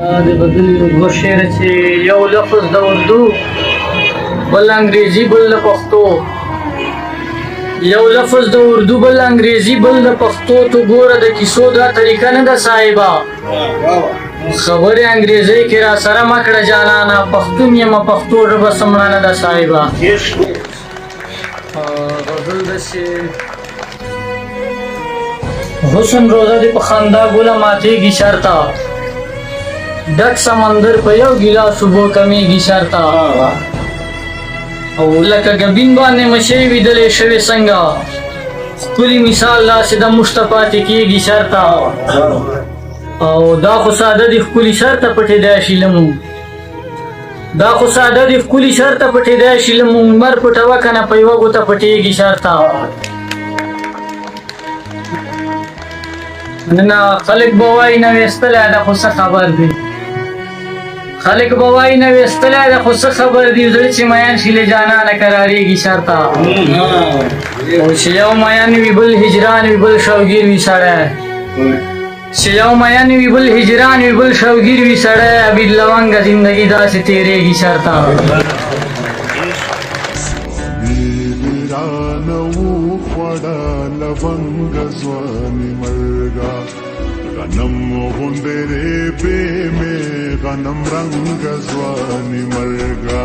د بدل دوه شعر چې یو لفظ د اردو بل انګریزي بل د پښتو یو لفظ د اردو بل انګریزي بل د پښتو تو ګوره د کیسو دا طریقه نه ده صاحبه خبرې انګریزي کې را سره مه کړه جانانه پښتون یم پښتو ژبه سمړه نه ده صاحبه غزل داسې حسن روزه دې په خندا ګله ماتېږي شرطه ډک سمندر په یو ګیلاس اوبو کمیږي شرطه او لکه ګبین باندې مشې ویدلې شوې څنګه ښکلي مثال داسې د موږ ته پاتې کېږي شرطه او دا خو ساده دي ښکلي شرطه پټېدی شي له مونږ دا خو ساده دي ښکلي شرطه پټېدی شي له مونږ لمر پټوه که نه په یوه ګوته پټېږي شرطه نه خلک به وایي نه ویستلی ده خو څه خبر دی خلک به وایي نه ویستلی ده خو څه خبر دی زړه چې میان شي له جانانه قرارېږي شرطه او چې یو میان وي بل هجران وي بل شوګیر وي سړی چې یو میان وي بل هجران وي بل شوګیر وي سړی عبید لونګه زندګي داسې تېرېږي شرطه غنم غندره به می غنم رنگ ځواني مرګا